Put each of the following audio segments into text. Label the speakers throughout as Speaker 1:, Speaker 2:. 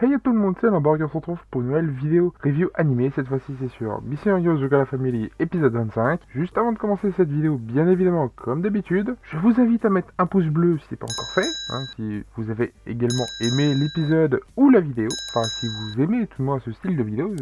Speaker 1: Hey à tout le monde, c'est Lamborg et on se retrouve pour une nouvelle vidéo review animée. Cette fois-ci c'est sur Mission Yosuga Family épisode 25. Juste avant de commencer cette vidéo, bien évidemment comme d'habitude, je vous invite à mettre un pouce bleu si c'est pas encore fait, si vous avez également aimé l'épisode ou la vidéo, enfin si vous aimez tout le moins ce style de vidéo,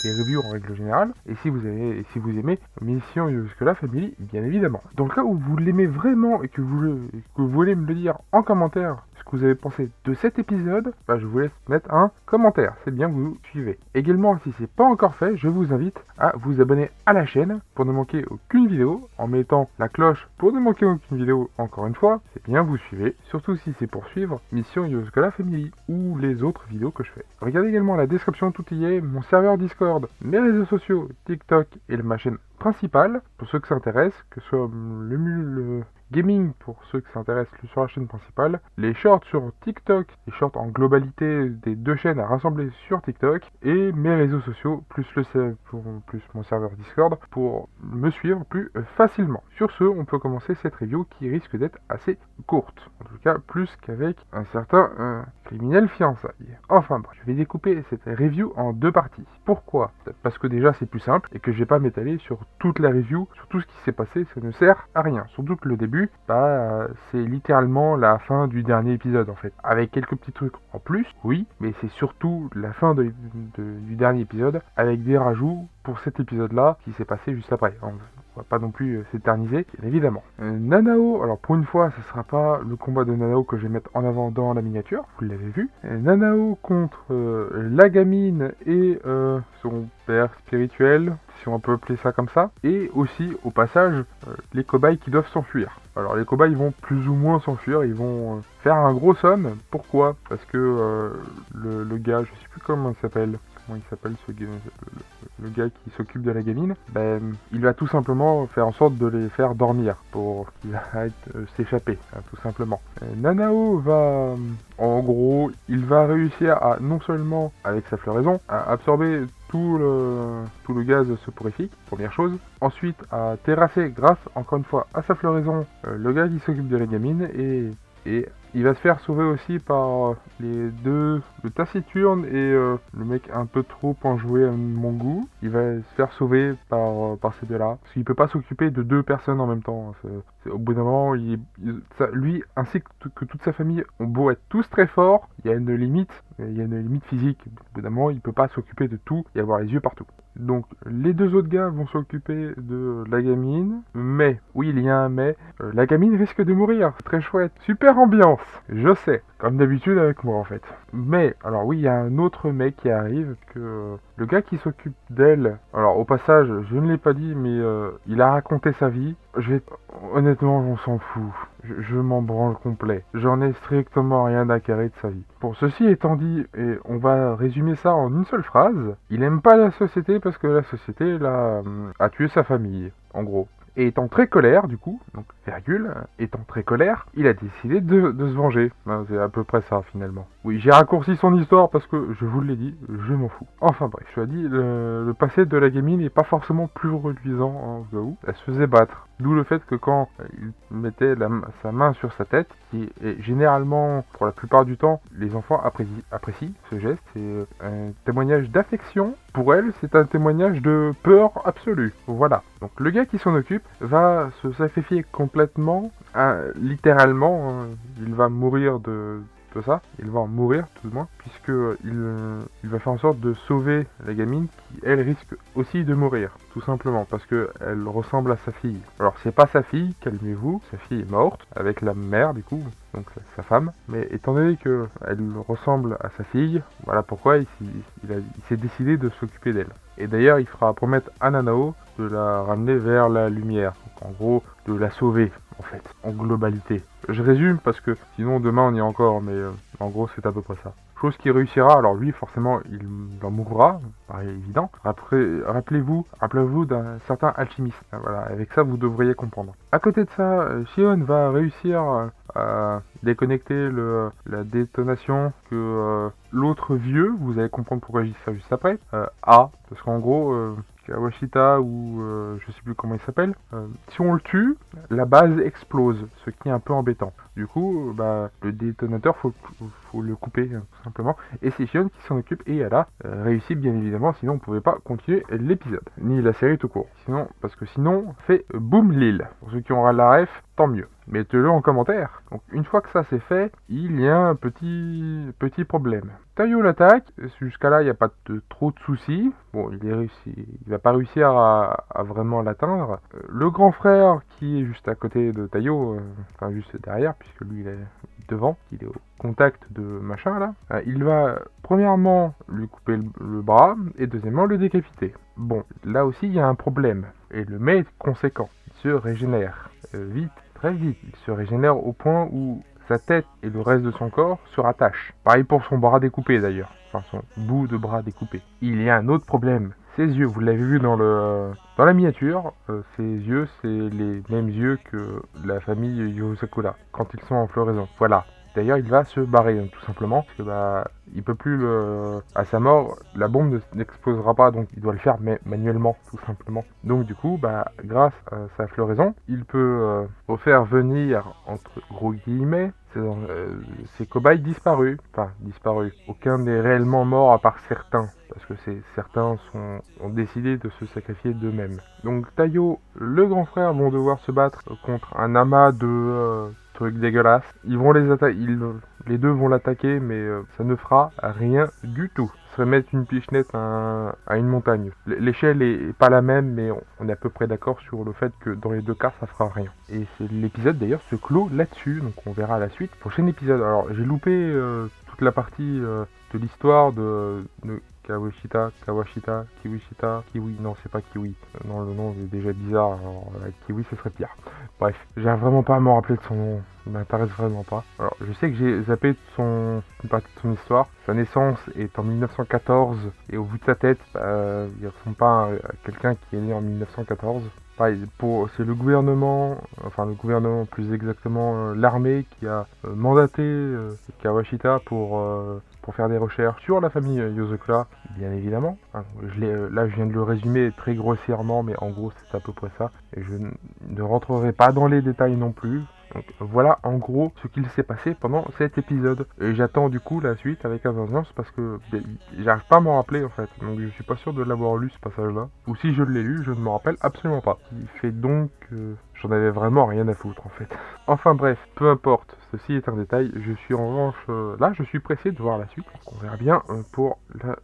Speaker 1: les reviews en règle générale, et si vous aimez Mission Yosuga Family bien évidemment. Dans le cas où vous l'aimez vraiment et que vous voulez me le dire en commentaire ce que vous avez pensé de cet épisode, je vous laisse mettre un commentaire, c'est bien, vous suivez. Également, si c'est pas encore fait, je vous invite à vous abonner à la chaîne pour ne manquer aucune vidéo, en mettant la cloche pour ne manquer aucune vidéo encore une fois, c'est bien, vous suivez, surtout si c'est pour suivre Mission Yosuka Family ou les autres vidéos que je fais. Regardez également la description, tout y est, mon serveur Discord, mes réseaux sociaux, TikTok et ma chaîne principale, pour ceux que ça intéresse, que ce soit le gaming pour ceux qui s'intéressent sur la chaîne principale, les shorts sur TikTok, les shorts en globalité des deux chaînes à rassembler sur TikTok, et mes réseaux sociaux, plus mon serveur Discord, pour me suivre plus facilement. Sur ce, on peut commencer cette review qui risque d'être assez courte, en tout cas plus qu'avec un certain criminel fiançailles. Enfin bref, je vais découper cette review en deux parties. Pourquoi ? Parce que déjà c'est plus simple, et que je vais pas m'étaler sur toute la review, sur tout ce qui s'est passé, ça ne sert à rien. Surtout que le début, c'est littéralement la fin du dernier épisode en fait. Avec quelques petits trucs en plus, oui, mais c'est surtout la fin du dernier épisode, avec des rajouts pour cet épisode-là qui s'est passé juste après. On va pas non plus s'éterniser, bien évidemment. Nanao, alors pour une fois, ce sera pas le combat de Nanao que je vais mettre en avant dans la miniature, vous l'avez vu. Nanao contre la gamine et son père spirituel, si on peut appeler ça comme ça, et aussi au passage les cobayes qui doivent s'enfuir. Alors les cobayes vont plus ou moins s'enfuir, ils vont faire un gros somme. Pourquoi ? Parce que le gars, je sais plus comment il s'appelle le gars qui s'occupe de la gamine, il va tout simplement faire en sorte de les faire dormir pour qu'ils arrêtent s'échapper, tout simplement. Nanao va, en gros, il va réussir à, non seulement avec sa floraison, à absorber tout le gaz soporifique, première chose. Ensuite, à terrasser grâce, encore une fois, à sa floraison, le gars qui s'occupe de la gamine, et il va se faire sauver aussi par les deux, le taciturne et le mec un peu trop enjoué à mon goût. Il va se faire sauver par ces deux-là. Parce qu'il peut pas s'occuper de deux personnes en même temps. Au bout d'un moment, lui ainsi que toute sa famille ont beau être tous très forts, il y a une limite. Il y a une limite physique. Au bout d'un moment, il peut pas s'occuper de tout et avoir les yeux partout. Donc, les deux autres gars vont s'occuper de la gamine. Mais, oui, il y a un mais, la gamine risque de mourir. C'est très chouette. Super ambiance. Je sais. Comme d'habitude avec moi, en fait. Mais, alors oui, il y a un autre mec qui arrive, que le gars qui s'occupe d'elle... Alors, au passage, je ne l'ai pas dit, mais il a raconté sa vie. Honnêtement, on s'en fout. Je m'en branle complet. J'en ai strictement rien à carrer de sa vie. Pour ceci étant dit, et on va résumer ça en une seule phrase, il aime pas la société parce que la société a tué sa famille, en gros. Et étant très colère, du coup, donc virgule, étant très colère, il a décidé de se venger. C'est à peu près ça, finalement. Oui, j'ai raccourci son histoire parce que, je vous l'ai dit, je m'en fous. Enfin bref, je l'ai dit, le passé de la gamine n'est pas forcément plus reluisant, au cas où. Elle se faisait battre. D'où le fait que quand il mettait sa main sur sa tête, qui est généralement, pour la plupart du temps, les enfants apprécient ce geste. C'est un témoignage d'affection. Pour elle, c'est un témoignage de peur absolue. Voilà. Donc le gars qui s'en occupe va se sacrifier complètement, littéralement, il va mourir de ça, il va en mourir tout du moins, puisque il va faire en sorte de sauver la gamine qui, elle, risque aussi de mourir, tout simplement, parce que elle ressemble à sa fille. Alors c'est pas sa fille, calmez-vous, sa fille est morte, avec la mère du coup, donc sa femme, mais étant donné que elle ressemble à sa fille, voilà pourquoi il s'est décidé de s'occuper d'elle. Et d'ailleurs, il fera promettre à Nanao de la ramener vers la lumière, donc en gros, de la sauver, en fait, en globalité. Je résume parce que sinon demain on y est encore, mais en gros c'est à peu près ça. Chose qui réussira, alors lui forcément il en mourra, paraît évident. Après, rappelez-vous d'un certain alchimiste, voilà, avec ça vous devriez comprendre. À côté de ça, Shion va réussir à déconnecter la détonation que l'autre vieux, vous allez comprendre pourquoi je dis ça juste après, a, parce qu'en gros... Kawashita ou je sais plus comment il s'appelle, si on le tue, la base explose, ce qui est un peu embêtant. Du coup, le détonateur, faut faut le couper tout simplement. Et c'est Shion qui s'en occupe et elle a réussi bien évidemment, sinon on pouvait pas continuer l'épisode, ni la série tout court. Parce que sinon, fait boum Lille. Pour ceux qui auront la ref, tant mieux. Mettez-le en commentaire. Donc une fois que ça c'est fait, il y a un petit problème. Taiyo l'attaque, jusqu'à là il n'y a pas trop de soucis. Bon, il va pas réussir à vraiment l'atteindre. Le grand frère qui est juste à côté de Taiyo, enfin juste derrière, puisque lui il est devant, il est au contact de machin là, il va premièrement lui couper le bras et deuxièmement le décapiter. Bon, là aussi il y a un problème, et le mec est conséquent, il se régénère vite, très vite, il se régénère au point où sa tête et le reste de son corps se rattachent. Pareil pour son bras découpé d'ailleurs, enfin son bout de bras découpé. Il y a un autre problème, ses yeux, vous l'avez vu dans la miniature, ses yeux c'est les mêmes yeux que la famille Yosakura quand ils sont en floraison. Voilà. D'ailleurs, il va se barrer tout simplement parce que il peut plus à sa mort, la bombe n'explosera pas, donc il doit le faire manuellement tout simplement. Donc du coup, grâce à sa floraison, il peut refaire venir entre gros guillemets ces cobayes disparus. Enfin, disparus. Aucun n'est réellement mort à part certains, parce que certains ont décidé de se sacrifier d'eux-mêmes. Donc Taiyo, le grand frère, vont devoir se battre contre un amas de trucs dégueulasses. Ils vont les deux vont l'attaquer, mais ça ne fera rien du tout. Ça serait mettre une pichenette à une montagne. L'échelle est pas la même, mais on est à peu près d'accord sur le fait que dans les deux cas, ça fera rien. Et l'épisode d'ailleurs se clôt là-dessus, donc on verra la suite. Prochain épisode. Alors j'ai loupé toute la partie de l'histoire de Kawashita, Kiwi, non c'est pas Kiwi, non le nom est déjà bizarre, alors Kiwi ce serait pire. Bref, j'arrive vraiment pas à me rappeler de son nom, il m'intéresse vraiment pas. Alors je sais que j'ai zappé une partie de son histoire, sa naissance est en 1914, et au bout de sa tête, il ressemble pas à quelqu'un qui est né en 1914. C'est le gouvernement plus exactement l'armée qui a mandaté Kawashita pour faire des recherches sur la famille Yosakura, bien évidemment. Là je viens de le résumer très grossièrement, mais en gros c'est à peu près ça, et je ne rentrerai pas dans les détails non plus. Donc voilà en gros ce qu'il s'est passé pendant cet épisode. Et j'attends du coup la suite avec impatience parce que j'arrive pas à m'en rappeler en fait. Donc je suis pas sûr de l'avoir lu ce passage-là. Ou si je l'ai lu, je ne m'en rappelle absolument pas. Ce qui fait donc j'en avais vraiment rien à foutre en fait. Enfin bref, peu importe, ceci est un détail. Je suis en revanche là, je suis pressé de voir la suite. Donc on verra bien pour la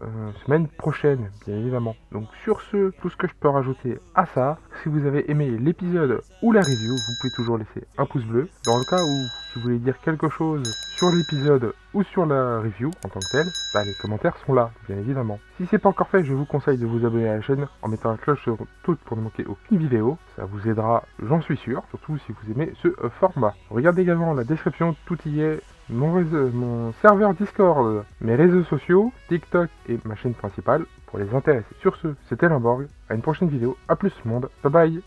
Speaker 1: semaine prochaine, bien évidemment. Donc sur ce, tout ce que je peux rajouter à ça, si vous avez aimé l'épisode ou la review, vous pouvez toujours laisser un pouce bleu. Dans le cas où si vous voulez dire quelque chose sur l'épisode ou sur la review en tant que telle, les commentaires sont là, bien évidemment. Si c'est pas encore fait, je vous conseille de vous abonner à la chaîne en mettant la cloche sur toute pour ne manquer aucune vidéo. Ça vous aidera, j'en suis sûr, surtout si vous aimez ce format. Regardez également la description, tout y est. Mon serveur Discord, mes réseaux sociaux, TikTok et ma chaîne principale pour les intéressés. Sur ce, c'était Limborg. À une prochaine vidéo. À plus monde. Bye bye.